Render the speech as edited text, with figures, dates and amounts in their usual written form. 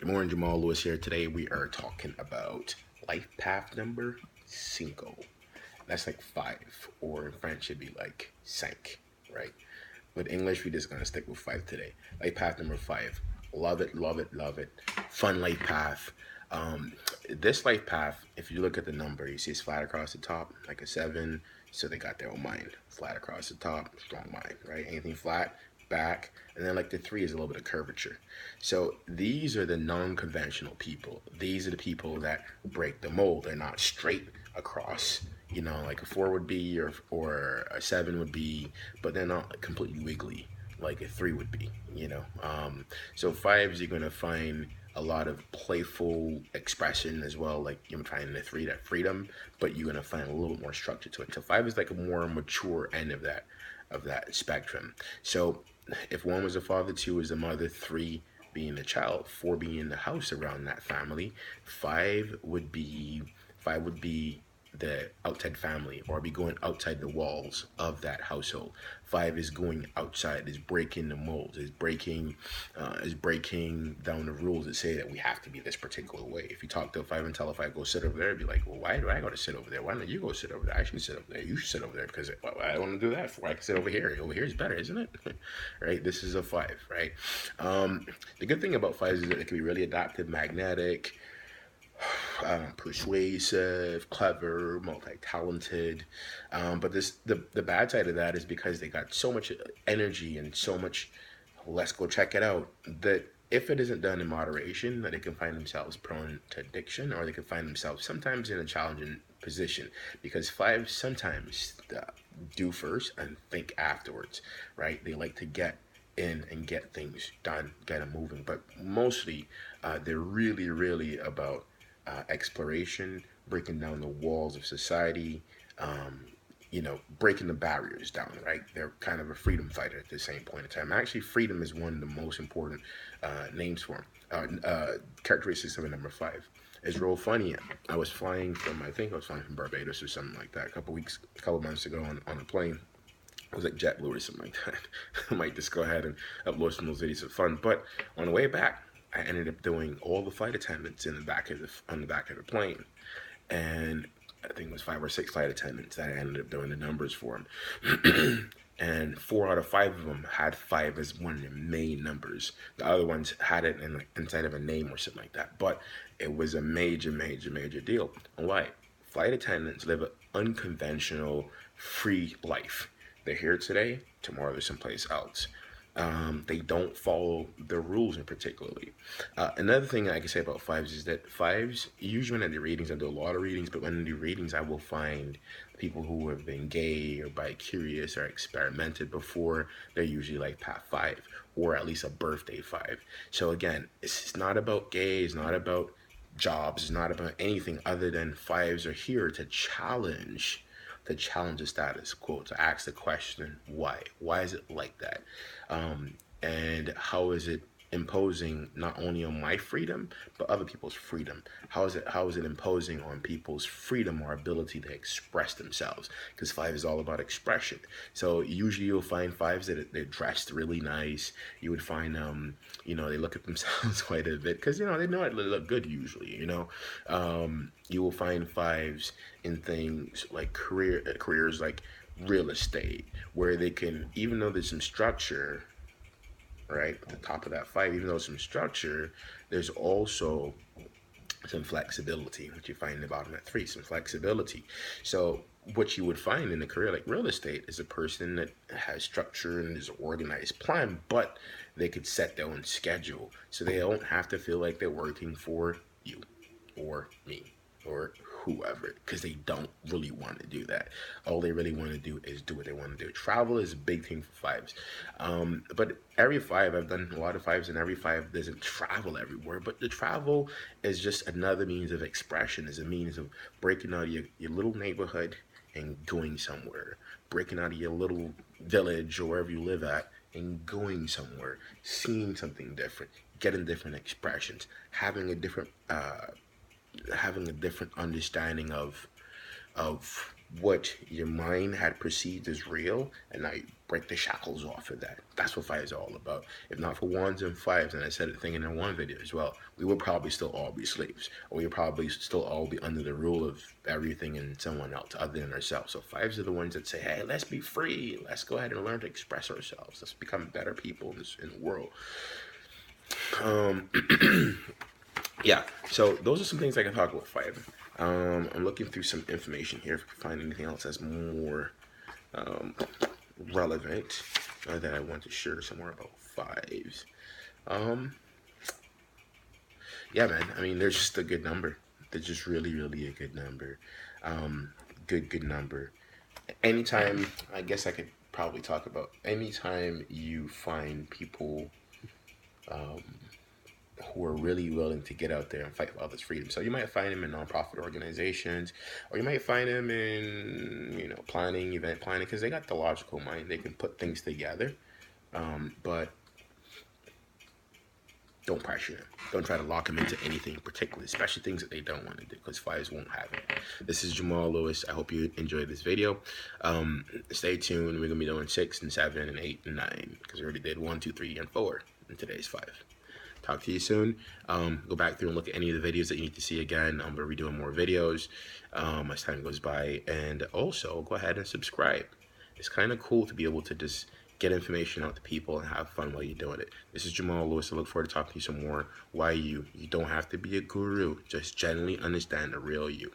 Good morning, Jamal Lewis here. Today we are talking about life path number cinco. That's like five, or in French it'd be like cinq, right? But English, we just gonna stick with five today. Life path number five. Love it, love it, love it. Fun life path. Um, this life path, if you look at the number, you see it's flat across the top, like a seven. So they got their own mind. Flat across the top, strong mind, right? Anything flat, back, and then like the three is a little bit of curvature. So these are the non-conventional people. These are the people that break the mold. They're not straight across, like a four would be, or a seven would be, but they're not completely wiggly like a three would be. So fives, you're gonna find a lot of playful expression as well, like you're trying to three that freedom, but you're gonna find a little bit more structure to it. So five is like a more mature end of that spectrum. So if one was a father, two was a mother, three being the child, four being the house around that family, five would be the outside family, or be going outside the walls of that household. Five is going outside, is breaking the molds, is breaking down the rules that say that we have to be this particular way. If you talk to a five and tell a five go sit over there, it'd be like, well, why do I got to sit over there? Why don't you go sit over there? I should sit over there. You should sit over there because I don't want to do that. For I can sit over here. Over here is better, isn't it? Right? This is a five, right? The good thing about fives is that it can be really adaptive, magnetic, persuasive, clever, multi-talented. But the bad side of that is because they got so much energy and so much, let's go check it out, that if it isn't done in moderation, that they can find themselves prone to addiction, or they can find themselves sometimes in a challenging position, because fives sometimes do first and think afterwards, right? They like to get in and get things done, get them moving, but mostly they're really, really about exploration, breaking down the walls of society, breaking the barriers down, right? They're kind of a freedom fighter at the same point in time. Actually, freedom is one of the most important names for them. Characteristics of a number five. It's real funny. I think I was flying from Barbados or something like that a couple months ago on a plane. It was like JetBlue or something like that. I might just go ahead and upload some of those videos of fun. But on the way back, I ended up doing all the flight attendants on the back of the plane, and I think it was five or six flight attendants that I ended up doing the numbers for them. And four out of five of them had five as one of their main numbers. The other ones had it inside of a name or something like that. But it was a major, major, major deal. Why? Flight attendants live an unconventional, free life. They're here today, tomorrow they're someplace else. They don't follow the rules in particularly. Another thing I can say about fives is that fives, usually when I do readings, I do a lot of readings, but when I do readings, I will find people who have been gay or bi-curious or experimented before. They're usually like path five, or at least a birthday five. So again, it's not about gay, it's not about jobs, it's not about anything other than fives are here to challenge the status quo, to ask the question, why? Why is it like that? And how is it imposing not only on my freedom but other people's freedom? How is it imposing on people's freedom or ability to express themselves? Because five is all about expression. So usually you'll find fives that they're dressed really nice. You would find they look at themselves quite a bit because they know it look good usually. You will find fives in things like careers like real estate, where they can, even though there's some structure, right, at the top of that five, even though some structure, there's also some flexibility, which you find in the bottom at three, some flexibility. So what you would find in a career like real estate is a person that has structure and is an organized plan, but they could set their own schedule. So they don't have to feel like they're working for you or me or whoever, because they don't really want to do that. All they really want to do is do what they want to do. Travel is a big thing for fives. But every five, I've done a lot of fives, and every five doesn't travel everywhere. But the travel is just another means of expression, is a means of breaking out of your little neighborhood and going somewhere, breaking out of your little village or wherever you live at and going somewhere, seeing something different, getting different expressions, having a different understanding of what your mind had perceived as real, and now you break the shackles off of that. That's what five is all about. If not for ones and fives, and I said a thing in that one video as well, we would probably still all be slaves, or we would probably still all be under the rule of everything and someone else other than ourselves. So fives are the ones that say, hey, let's be free. Let's go ahead and learn to express ourselves. Let's become better people in the world. Um, yeah, so those are some things I can talk about five. I'm looking through some information here if I can find anything else that's more um, relevant that I want to share somewhere about fives. Um, yeah, man. I mean, they're just a good number. They're just really, really a good number. Um, good number. Anytime, I guess I could probably talk about anytime you find people um, who are really willing to get out there and fight for others' freedom. So you might find them in nonprofit organizations, or you might find them in, planning, event planning, because they got the logical mind. They can put things together, but don't pressure them. Don't try to lock them into anything in particular, especially things that they don't want to do, because fives won't have it. This is Jamal Lewis. I hope you enjoyed this video. Stay tuned. We're going to be doing 6 and 7 and 8 and 9, because we already did 1, 2, 3, and 4, and today's 5. Talk to you soon. Go back through and look at any of the videos that you need to see again. I'm going to be doing more videos as time goes by. And also, go ahead and subscribe. It's kind of cool to be able to just get information out to people and have fun while you're doing it. This is Jamal Lewis. I look forward to talking to you some more. Why you? You don't have to be a guru. Just generally understand the real you.